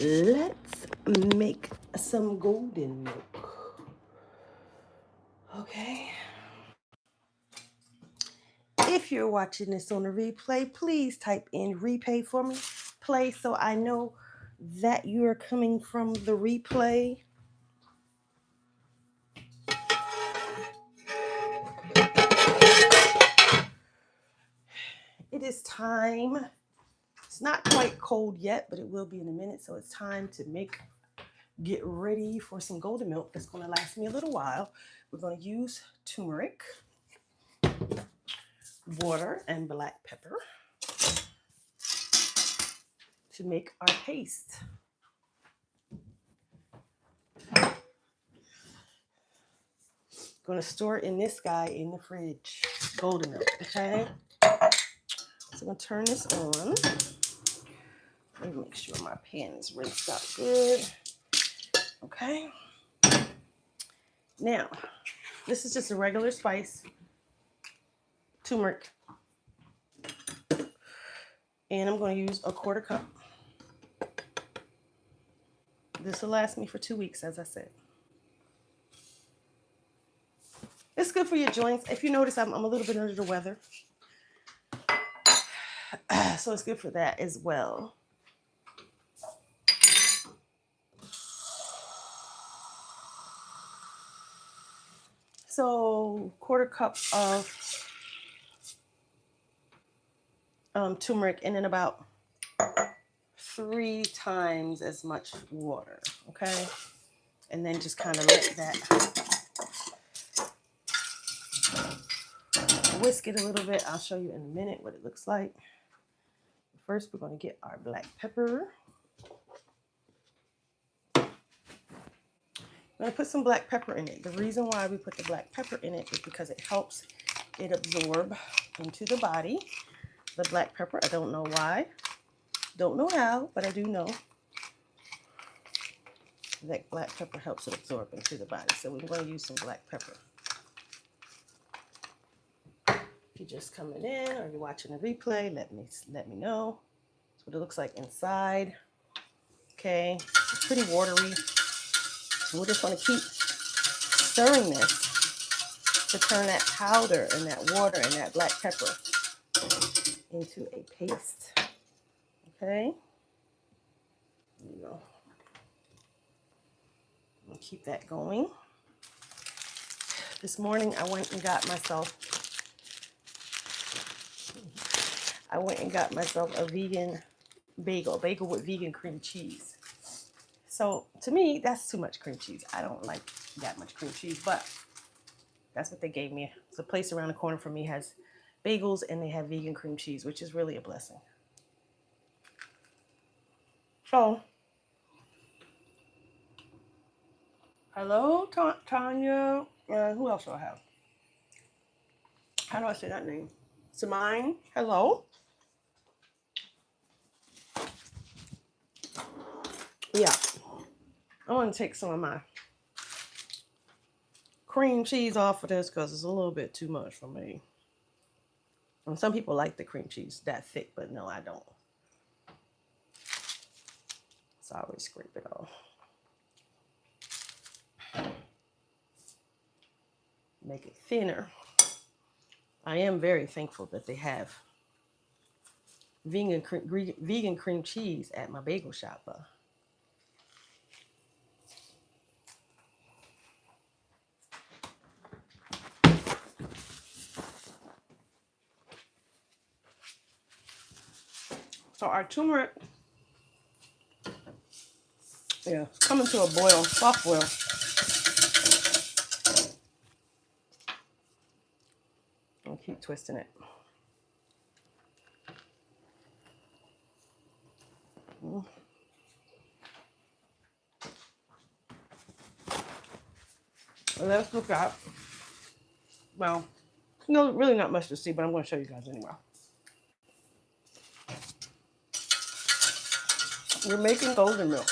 let's make some golden milk. Okay. If you're watching this on a replay, please type in replay for me. Play so I know that you're coming from the replay. It is time. It's not quite cold yet, but it will be in a minute. So it's time to get ready for some golden milk that's going to last me a little while. We're going to use turmeric, water, and black pepper to make our paste. Going to store it in this guy in the fridge. Golden milk, okay? So I'm going to turn this on. Let me make sure my pan is rinsed out good. Okay. Now, this is just a regular spice, turmeric. And I'm going to use a 1/4 cup. This will last me for 2 weeks, as I said. It's good for your joints. If you notice, I'm a little bit under the weather. So it's good for that as well. So 1/4 cup of turmeric, and then about 3 times as much water, okay? And then just kind of let that whisk it a little bit. I'll show you in a minute what it looks like. First, we're going to get our black pepper. I'm going to put some black pepper in it. The reason why we put the black pepper in it is because it helps it absorb into the body. The black pepper, I don't know why, don't know how, but I do know that black pepper helps it absorb into the body. So we're going to use some black pepper. If you're just coming in or you're watching a replay, let me know. That's what it looks like inside. Okay, it's pretty watery. And we're just going to keep stirring this to turn that powder and that water and that black pepper into a paste. Okay, there you go. I'll keep that going. This morning I went and got myself a vegan bagel with vegan cream cheese. So to me, that's too much cream cheese. I don't like that much cream cheese, but that's what they gave me. It's a place around the corner from me has bagels and they have vegan cream cheese, which is really a blessing. So, hello, Tanya. Who else do I have? How do I say that name? Samine. Hello. Yeah. I want to take some of my cream cheese off of this because it's a little bit too much for me. And some people like the cream cheese that thick, but no, I don't. So I always scrape it off. Make it thinner. I am very thankful that they have vegan cream cheese at my bagel shop. So our turmeric, it's coming to a boil, soft boil. I'll keep twisting it. Let's look at, well, no, really not much to see, but I'm going to show you guys anyway. We're making golden milk.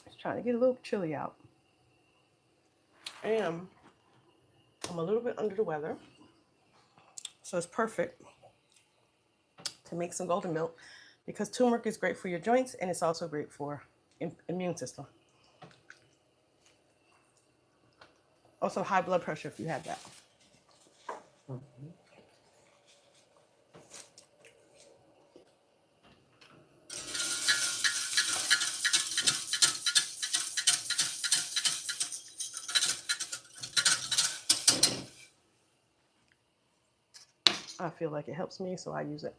It's trying to get a little chilly out. And I'm a little bit under the weather. So it's perfect to make some golden milk because turmeric is great for your joints and it's also great for immune system. Also high blood pressure if you have that. I feel like it helps me, so I use it.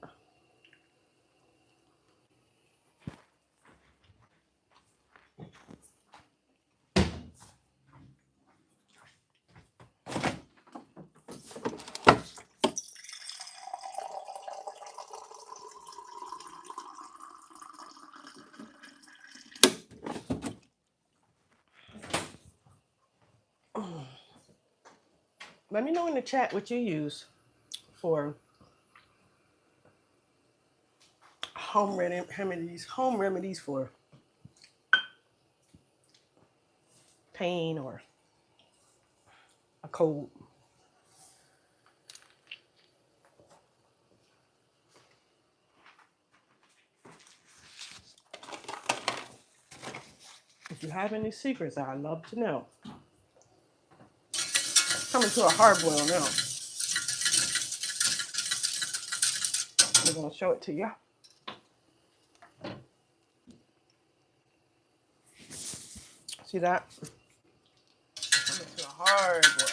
Let me know in the chat what you use for home remedies for pain or a cold. If you have any secrets, I'd love to know. Coming to a hard boil now. I'm gonna show it to you. See that? Coming to a hard boil.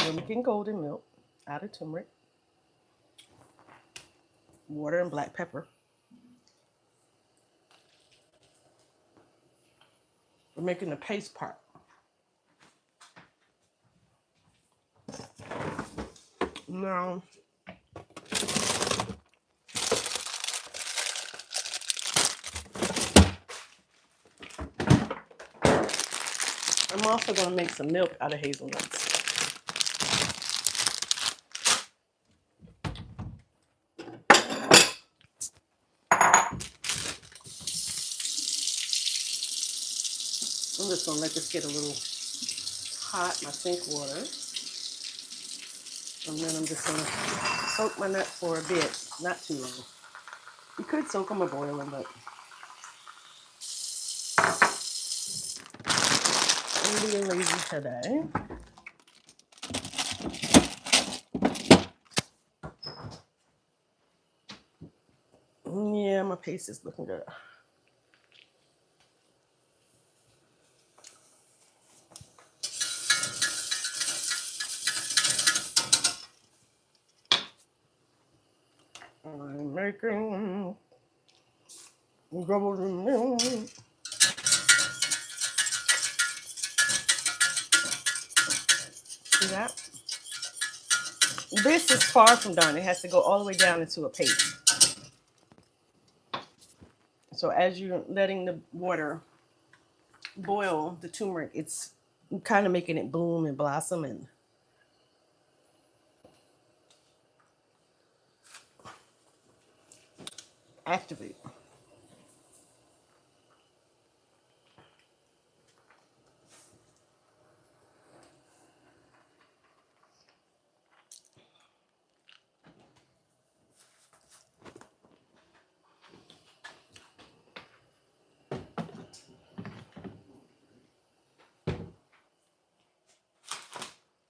We're making golden milk out of turmeric, water, and black pepper. We're making the paste part. Now, I'm also going to make some milk out of hazelnuts. I'm just going to let this get a little hot, my sink water. And then I'm just going to soak my nuts for a bit, not too long. You could soak them or boil them, but I'm being lazy today. Yeah, my paste is looking good. I'm making golden milk. See that? This is far from done. It has to go all the way down into a paste. So as you're letting the water boil, the turmeric, it's kind of making it bloom and blossom and activate.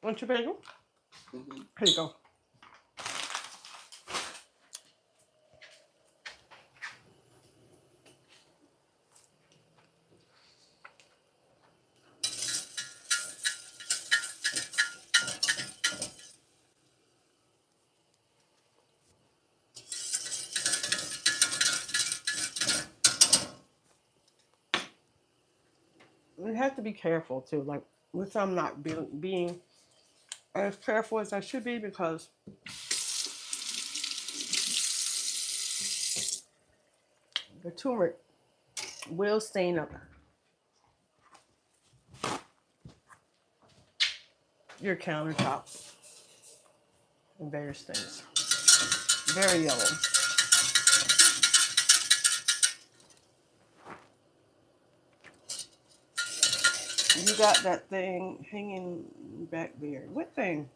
Want your bagel? Mm-hmm. Here you go. You have to be careful too, like which I'm not being as careful as I should be because the turmeric will stain up your countertop and various things. Very yellow. You got that thing hanging back there. What thing?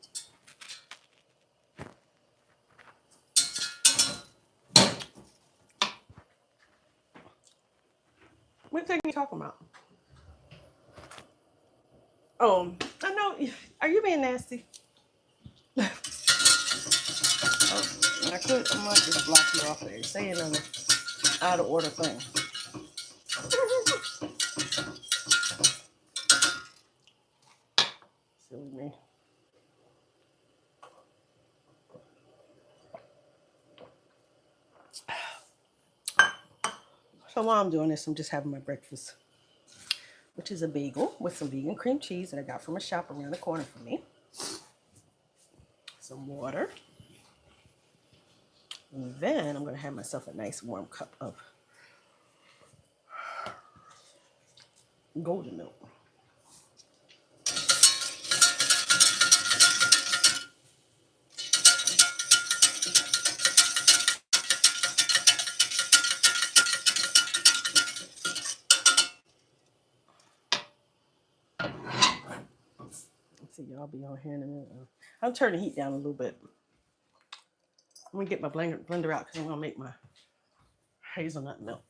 What thing are you talking about? Oh, I know. Are you being nasty? Oh, I might just block you off there. Saying an out of order thing. Silly me. So while I'm doing this, I'm just having my breakfast, which is a bagel with some vegan cream cheese that I got from a shop around the corner from me. Some water. And then I'm going to have myself a nice warm cup of golden milk. Let's see, y'all be on here in a minute. I'll turn the heat down a little bit. Let me get my blender out because I'm going to make my hazelnut milk.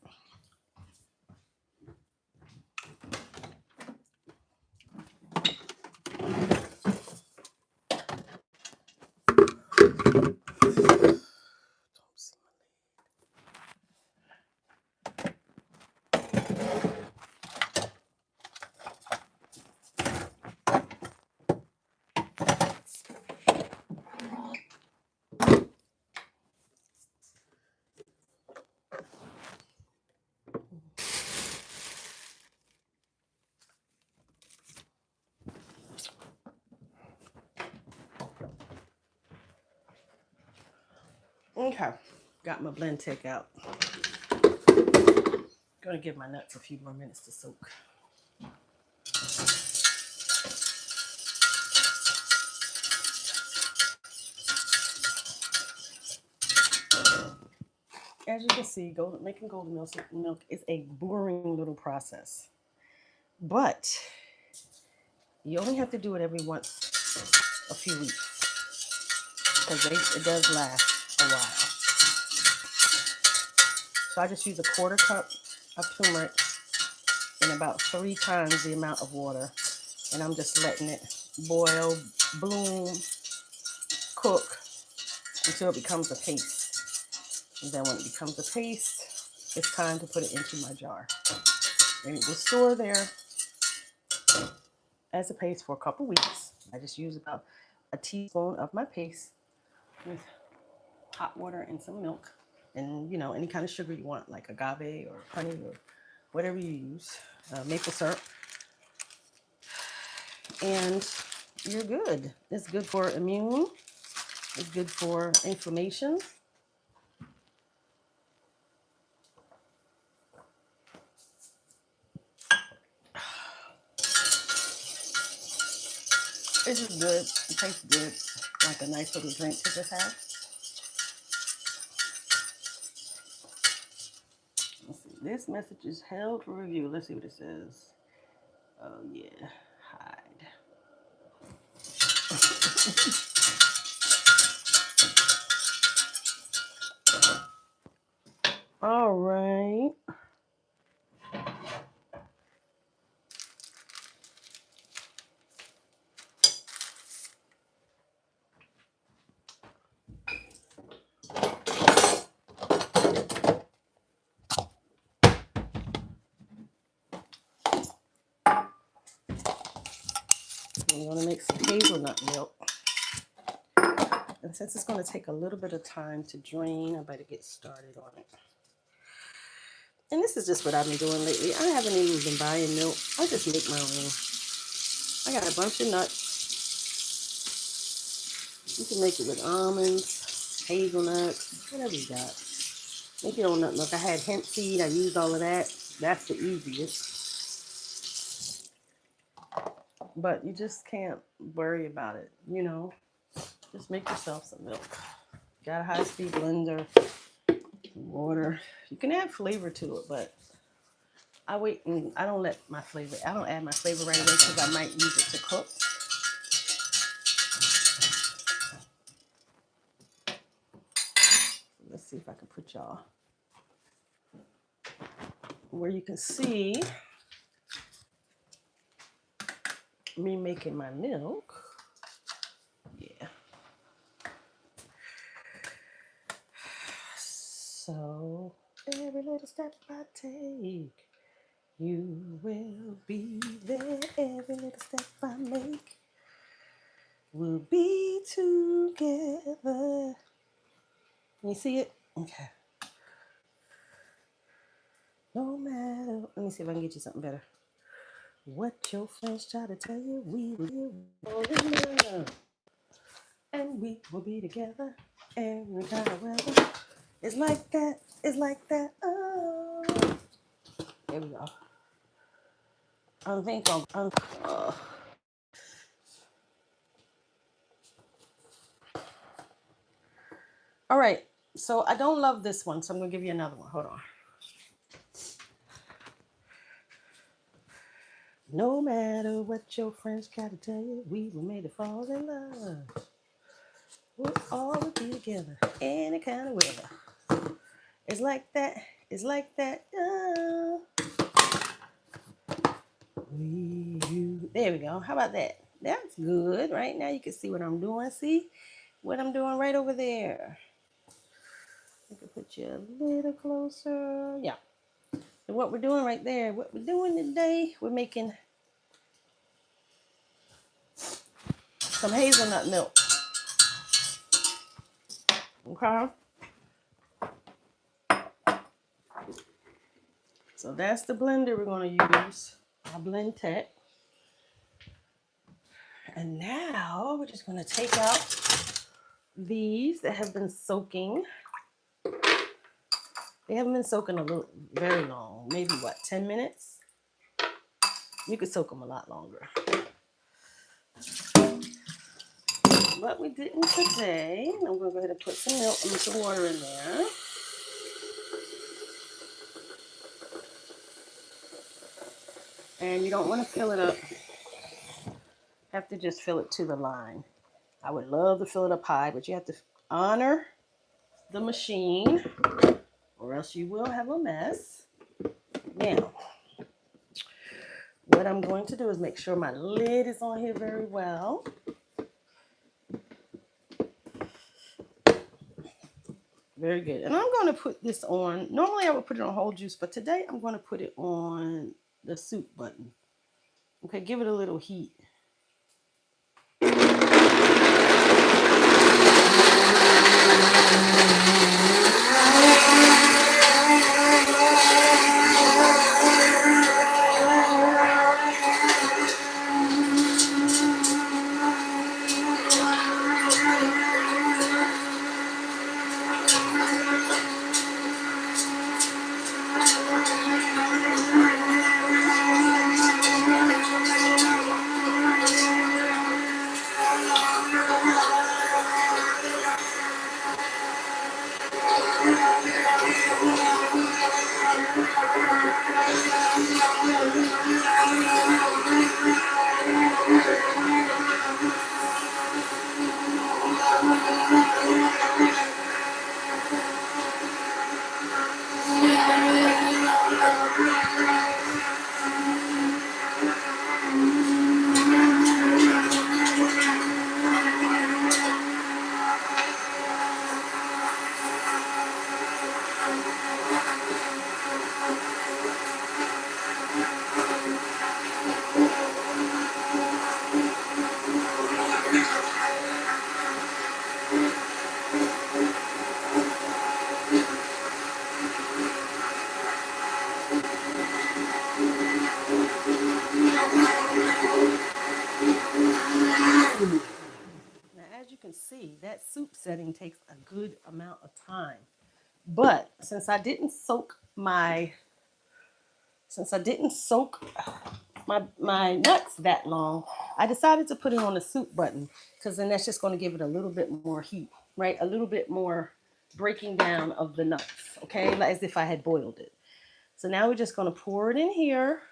Okay, got my blend take out. Gonna give my nuts a few more minutes to soak. As you can see, making golden milk is a boring little process, but you only have to do it every once a few weeks because it does last a while. So I just use a 1/4 cup of turmeric in about 3 times the amount of water, and I'm just letting it boil, bloom, cook until it becomes a paste. And then when it becomes a paste, it's time to put it into my jar. And it will store there as a paste for a couple weeks. I just use about a teaspoon of my paste with hot water and some milk. And, any kind of sugar you want, like agave or honey or whatever you use, maple syrup. And you're good. It's good for immune. It's good for inflammation. It's just good. It tastes good. Like a nice little drink to just have. Let's see. This message is held for review. Let's see what it says. Oh, yeah. Hide. All right. I'm going to make some hazelnut milk. And since it's going to take a little bit of time to drain, I better get started on it. And this is just what I've been doing lately. I haven't even been buying milk. I just make my own. I got a bunch of nuts. You can make it with almonds, hazelnuts, whatever you got. Make your own nut milk. I had hemp seed. I used all of that. That's the easiest. But you just can't worry about it, Just make yourself some milk. Got a high-speed blender, water. You can add flavor to it, but I wait and I don't let my flavor, I don't add my flavor right away because I might use it to cook. Let's see if I can put y'all where you can see me making my milk. Yeah. So every little step I take, you will be there. Every little step I make, we'll be together. You see it? Okay. No matter. Let me see if I can get you something better. What your friends try to tell you, we will fall in love. And we will be together every kind of weather. It's like that. It's like that. Oh. There we go. I think I'm all right. So I don't love this one, so I'm gonna give you another one. Hold on. No matter what your friends try to tell you, we were made to fall in love. We'll always be together, any kind of weather. It's like that. It's like that. There we go. How about that? That's good. Right now you can see what I'm doing. See what I'm doing right over there. I can put you a little closer. Yeah. And what we're doing right there, what we're doing today, we're making some hazelnut milk. Okay. So that's the blender we're going to use. Our blend tech. And now we're just going to take out these that have been soaking. They haven't been soaking very long. Maybe what, 10 minutes? You could soak them a lot longer. But we didn't today. I'm going to go ahead and put some milk and some water in there. And you don't want to fill it up. Have to just fill it to the line. I would love to fill it up high, but you have to honor the machine or else you will have a mess. Now, what I'm going to do is make sure my lid is on here very well. Very good. And I'm going to put this on. Normally I would put it on whole juice, but today I'm going to put it on the soup button. Okay, give it a little heat. See, that soup setting takes a good amount of time. But since I didn't soak my nuts that long, I decided to put it on the soup button because then that's just going to give it a little bit more heat, right? A little bit more breaking down of the nuts, okay? Like as if I had boiled it. So now we're just going to pour it in here.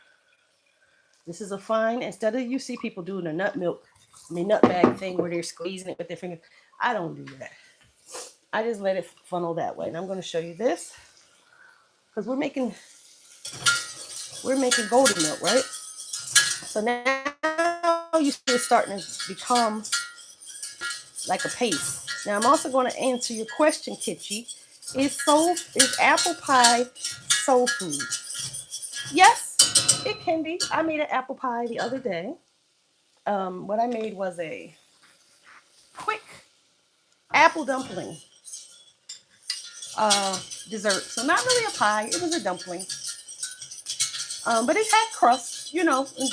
This is a fine, instead of you see people doing a nut bag thing where they're squeezing it with their fingers. I don't do that. I just let it funnel that way. And I'm going to show you this because we're making golden milk, right? So now you see it's starting to become like a paste. Now I'm also going to answer your question, Kitchi. Is apple pie soul food? Yes, it can be. I made an apple pie the other day. What I made was a quick apple dumpling dessert. So not really a pie. It was a dumpling. But it had crust, you know, and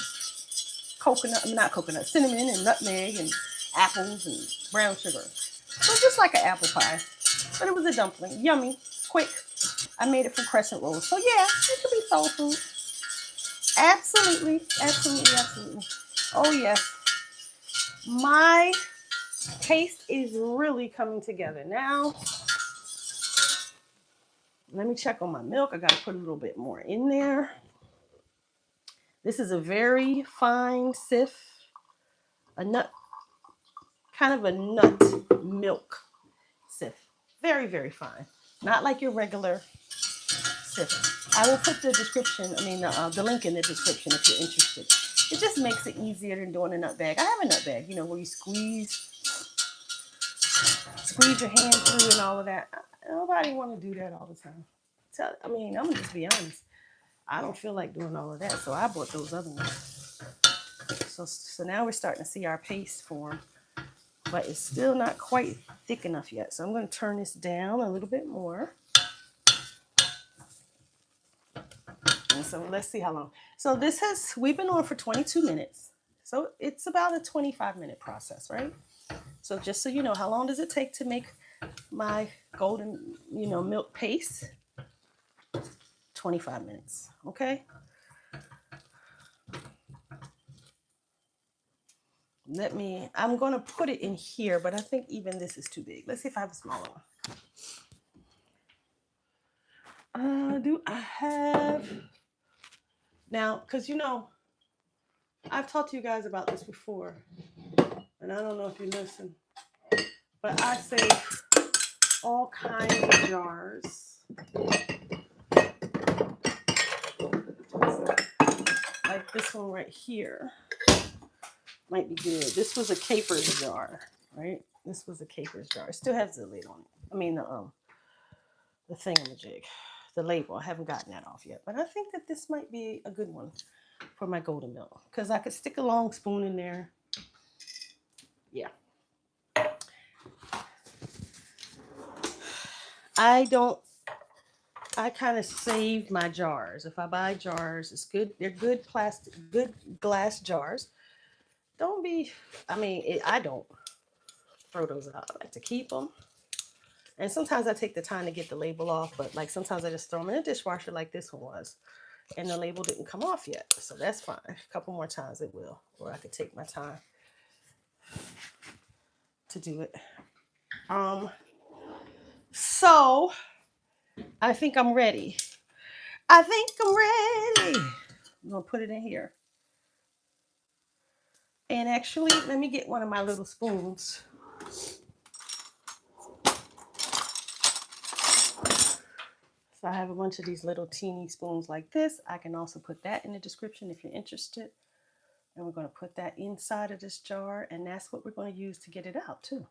cinnamon and nutmeg and apples and brown sugar. So just like an apple pie. But it was a dumpling. Yummy, quick. I made it from crescent rolls. So yeah, it could be soul food. Absolutely, absolutely, absolutely. Oh yes. My paste is really coming together now. Let me check on my milk. I got to put a little bit more in there. This is a very fine sieve, kind of a nut milk sieve. Very, very fine. Not like your regular sieve. I will put the link in the description if you're interested. It just makes it easier than doing a nut bag. I have a nut bag, you know, where you squeeze your hand through and all of that. Nobody want to do that all the time. I'm going to just be honest. I don't feel like doing all of that, so I bought those other ones. So now we're starting to see our paste form, but it's still not quite thick enough yet. So I'm going to turn this down a little bit more. And so let's see how long. So we've been on for 22 minutes. So it's about a 25-minute process, right? So just so you know, how long does it take to make my golden, milk paste? 25 minutes, okay? I'm going to put it in here, but I think even this is too big. Let's see if I have a smaller one. Do I have... Now, because, I've talked to you guys about this before, and I don't know if you listen, but I save all kinds of jars. Like this one right here might be good. This was a capers jar, right? This was a capers jar. It still has the lid on it. I mean, the thingamajig, the label. I haven't gotten that off yet, but I think that this might be a good one for my golden milk because I could stick a long spoon in there. Yeah. I kind of save my jars. If I buy jars, it's good. They're good good glass jars. I don't throw those out. I like to keep them. And sometimes I take the time to get the label off, but like sometimes I just throw them in the dishwasher like this one was. And the label didn't come off yet. So that's fine. A couple more times it will. Or I could take my time to do it. So I think I'm ready. I'm going to put it in here. And actually, let me get one of my little spoons. So I have a bunch of these little teeny spoons like this. I can also put that in the description if you're interested. And we're going to put that inside of this jar. And that's what we're going to use to get it out too.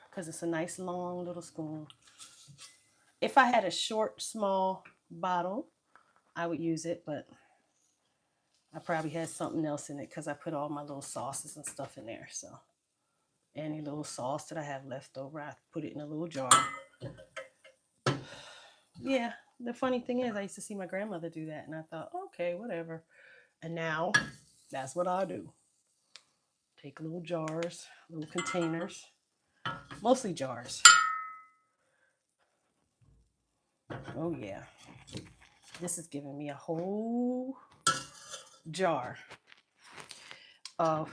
Because it's a nice long little spoon. If I had a short, small bottle, I would use it. But I probably had something else in it because I put all my little sauces and stuff in there. So any little sauce that I have left over, I put it in a little jar. Yeah, the funny thing is I used to see my grandmother do that and I thought, okay, whatever. And now that's what I do. Take little jars, little containers, mostly jars. Oh yeah. This is giving me a whole jar of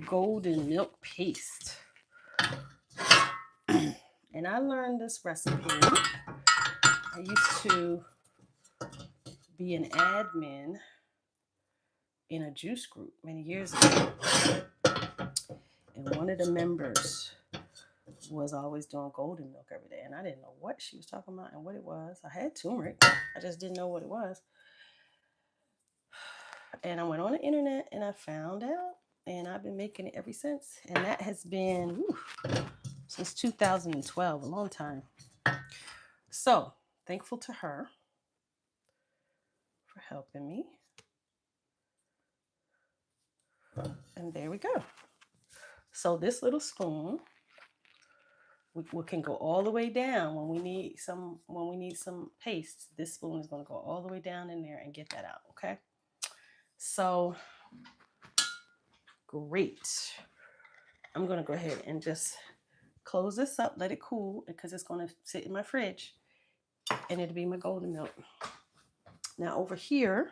golden milk paste. And I learned this recipe I used to be an admin in a juice group many years ago. And one of the members was always doing golden milk every day. And I didn't know what she was talking about and what it was. I had turmeric. I just didn't know what it was. And I went on the internet and I found out. And I've been making it ever since. And that has been since 2012, a long time. So, thankful to her for helping me. And there we go. So this little spoon, we can go all the way down when we need some paste. This spoon is going to go all the way down in there and get that out. Okay. So great. I'm going to go ahead and just close this up, let it cool, because it's going to sit in my fridge, and it'll be my golden milk. Now over here,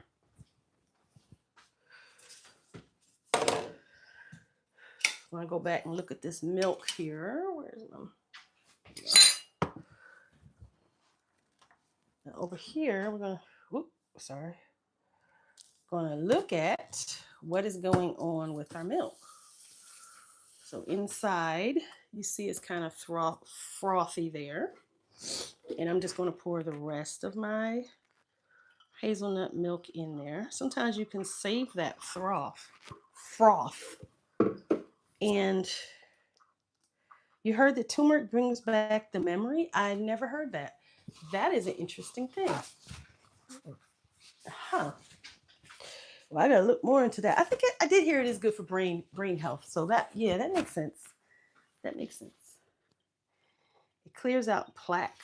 when I go back and look at this milk here, where's them? Now over here, we're gonna look at what is going on with our milk. So inside, you see it's kind of frothy there, and I'm just going to pour the rest of my hazelnut milk in there. Sometimes you can save that froth. And you heard that turmeric brings back the memory. I never heard that. That is an interesting thing. Huh. Well, I gotta look more into that. I think I did hear it is good for brain health. So that makes sense. That makes sense. It clears out plaque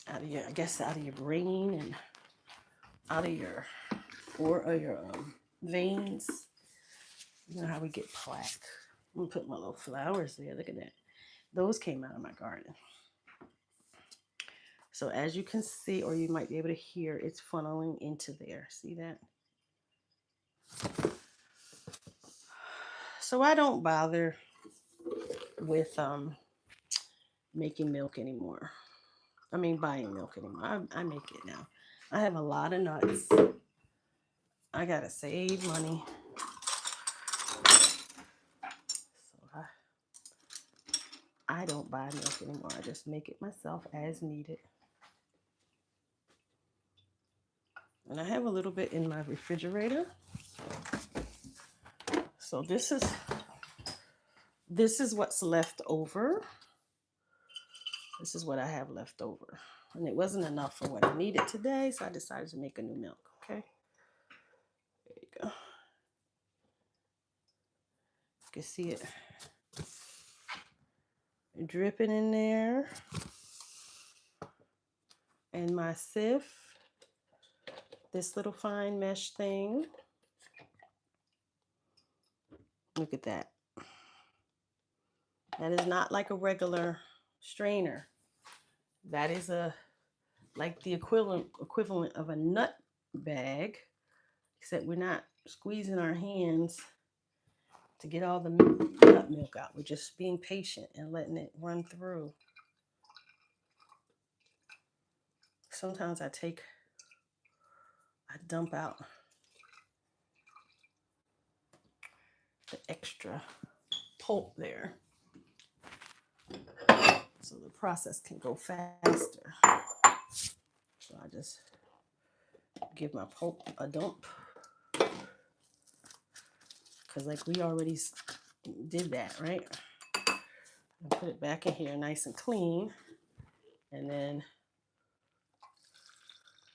out of your brain and out of your veins. You know how we get plaque. I'm gonna put my little flowers there. Look at that. Those came out of my garden. So as you can see, or you might be able to hear, it's funneling into there. See that? So I don't bother with making milk anymore. I mean, buying milk anymore. I make it now. I have a lot of nuts. I gotta save money. So I don't buy milk anymore. I just make it myself as needed. And I have a little bit in my refrigerator. So this is what's left over. This is what I have left over. And it wasn't enough for what I needed today, so I decided to make a new milk, okay? There you go. You can see it dripping in there. And my sieve, this little fine mesh thing. Look at that. That is not like a regular strainer. That is like the equivalent of a nut bag, except we're not squeezing our hands to get all the nut milk out. We're just being patient and letting it run through. Sometimes I dump out the extra pulp there, so the process can go faster. So I just give my pulp a dump, because like we already did that, right? And put it back in here nice and clean, and then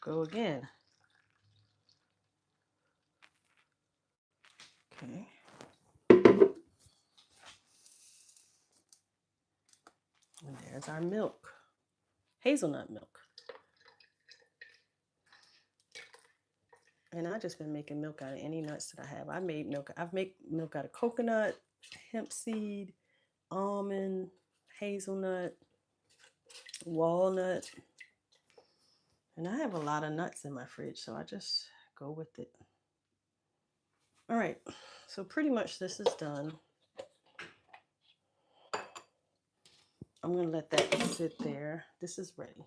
go again. Okay. And there's our milk, hazelnut milk. And I've just been making milk out of any nuts that I have. I've made milk out of coconut, hemp seed, almond, hazelnut, walnut. And I have a lot of nuts in my fridge, so I just go with it. All right, so pretty much this is done. I'm going to let that sit there. This is ready.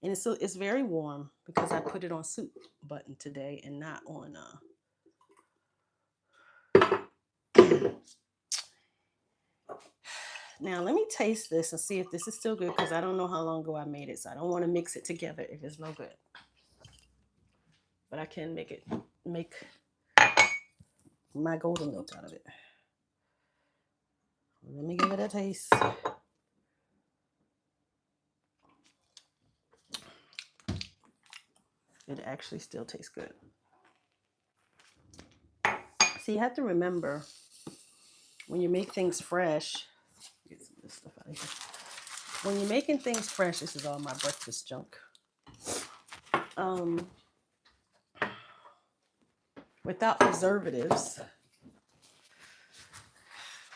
And it's very warm because I put it on soup button today and not on Now let me taste this and see if this is still good, because I don't know how long ago I made it, so I don't want to mix it together if it's no good. But I can make my golden milk out of it. Let me give it a taste. It actually still tastes good. So you have to remember, when you make things fresh, get some of this stuff out of here. When you're making things fresh, this is all my breakfast junk. Without preservatives,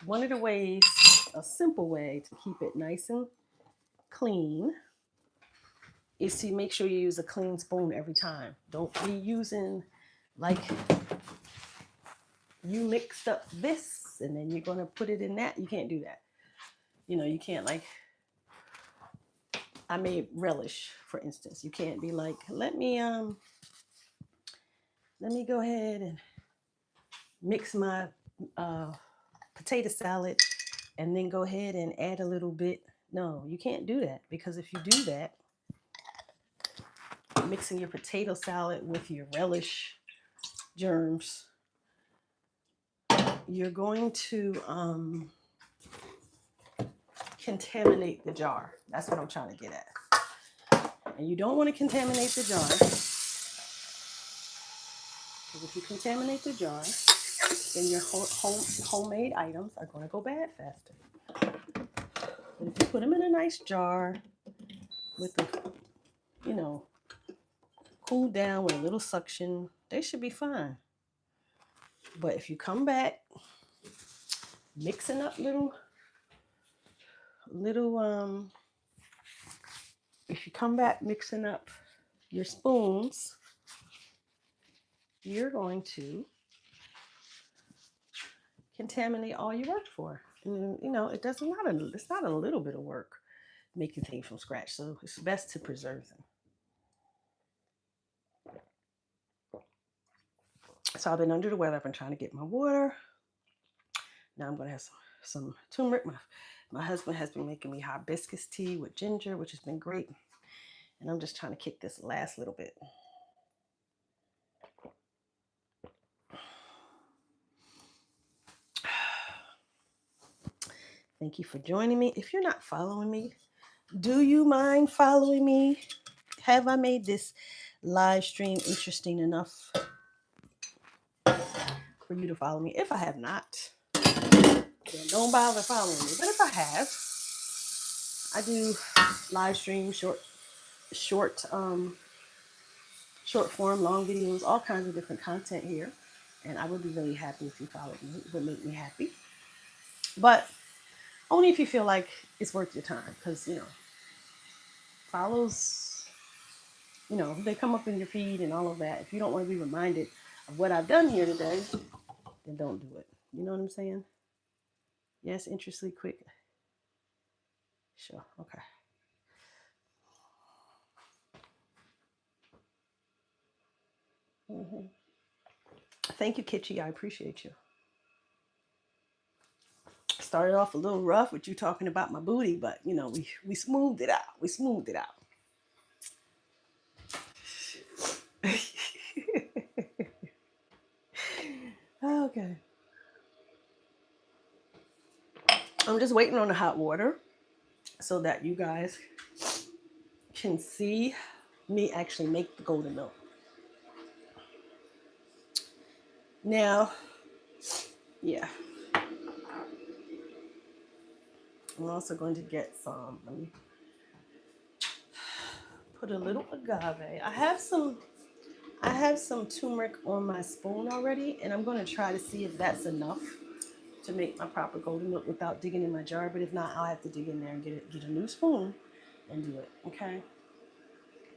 one of the ways, a simple way to keep it nice and clean, is to make sure you use a clean spoon every time. Don't be using, like, you mixed up this and then you're gonna put it in that. You can't do that. You know, you can't, like, I made relish, for instance. You can't be like, let me go ahead and mix my potato salad and then go ahead and add a little bit. No, you can't do that, because if you do that, mixing your potato salad with your relish germs, you're going to contaminate the jar. That's what I'm trying to get at. And you don't want to contaminate the jar, because if you contaminate the jar, then your homemade items are going to go bad faster. But if you put them in a nice jar with the, cooled down with a little suction, they should be fine. But if you come back mixing up if you come back mixing up your spoons, you're going to contaminate all you worked for. And it's not a little bit of work making things from scratch. So it's best to preserve them. So I've been under the weather. I've been trying to get my water. Now I'm going to have some turmeric. My husband has been making me hibiscus tea with ginger, which has been great. And I'm just trying to kick this last little bit. Thank you for joining me. If you're not following me, do you mind following me? Have I made this live stream interesting enough for you to follow me? If I have not, then don't bother following me. But if I have, I do live stream, short form, long videos, all kinds of different content here. And I would be really happy if you followed me. It would make me happy. But only if you feel like it's worth your time. Because, follows, they come up in your feed and all of that. If you don't want to be reminded of what I've done here today, then don't do it. You know what I'm saying? Yes, interestingly quick. Sure, okay. Mm-hmm. Thank you, Kitchi. I appreciate you. Started off a little rough with you talking about my booty, but we smoothed it out. We smoothed it out. Okay. I'm just waiting on the hot water so that you guys can see me actually make the golden milk. Now, yeah. I'm also going to get some, let me put a little agave. I have some turmeric on my spoon already, and I'm going to try to see if that's enough to make my proper golden milk without digging in my jar. But if not, I'll have to dig in there and get a new spoon and do it. Okay.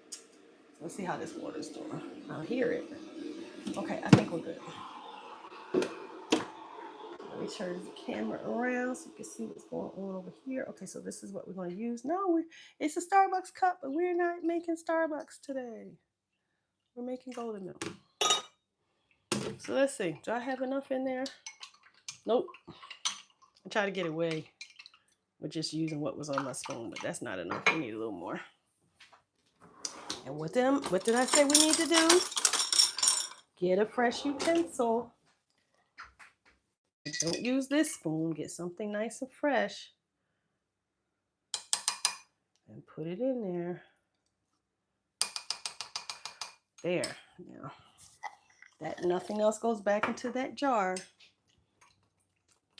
So let's see how this water's doing. I'll hear it. Okay, I think we're good. me turn the camera around so you can see what's going on over here. Okay, so this is what we're going to use. No, it's a Starbucks cup, but we're not making Starbucks today. We're making golden milk. So let's see. Do I have enough in there? Nope. I try to get away with just using what was on my spoon, but that's not enough. We need a little more. And what did I say we need to do? Get a fresh utensil. Don't use this spoon. Get something nice and fresh. And put it in there. There. Now, that nothing else goes back into that jar.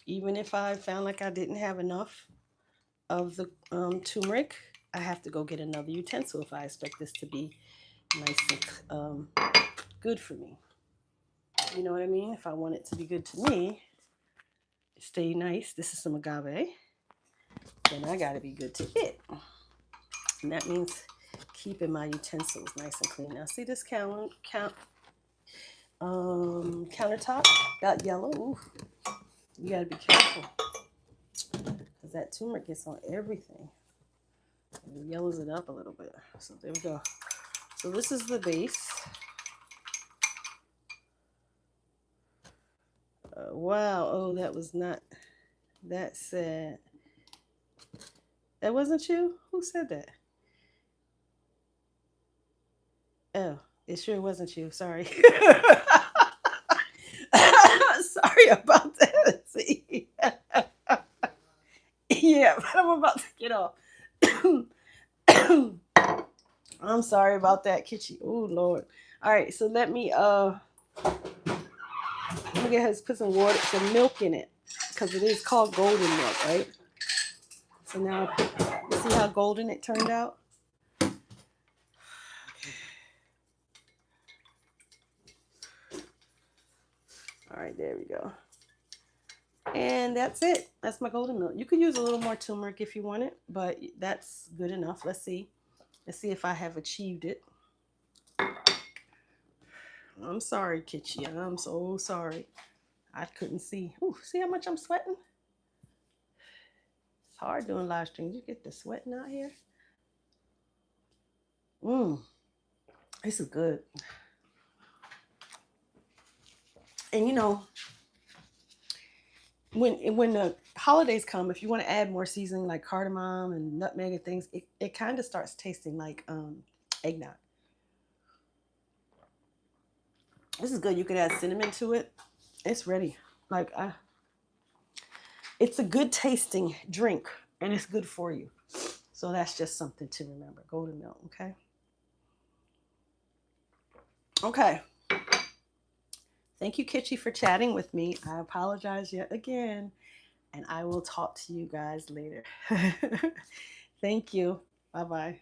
Even if I found like I didn't have enough of the turmeric, I have to go get another utensil if I expect this to be nice and good for me. You know what I mean? If I want it to be good to me, stay nice. This is some agave. Then I got to be good to it. And that means keeping my utensils nice and clean. Now, see this countertop got yellow. Ooh, you got to be careful because that turmeric gets on everything. And it yellows it up a little bit. So there we go. So this is the base. Wow. Oh, that was not. That said. That wasn't you? Who said that? Oh, it sure wasn't you. Sorry. Sorry about that. See? Yeah, but I'm about to get off. I'm sorry about that, Kitchi. Oh, Lord. All right, so let me get her to put some water, some milk in it, because it is called golden milk, right? So now, you see how golden it turned out? All right, there we go. And that's it. That's my golden milk. You could use a little more turmeric if you want it, but that's good enough. Let's see. Let's see if I have achieved it. I'm sorry, Kitchi. I'm so sorry. I couldn't see. Ooh, see how much I'm sweating? It's hard doing live streams. You get the sweating out here. This is good. And you know, when the holidays come, if you want to add more seasoning like cardamom and nutmeg and things, it kind of starts tasting like eggnog. This is good. You could add cinnamon to it. It's ready. Like it's a good tasting drink and it's good for you. So that's just something to remember. Golden milk, okay? Okay. Thank you, Kitchi, for chatting with me. I apologize yet again, and I will talk to you guys later. Thank you. Bye-bye.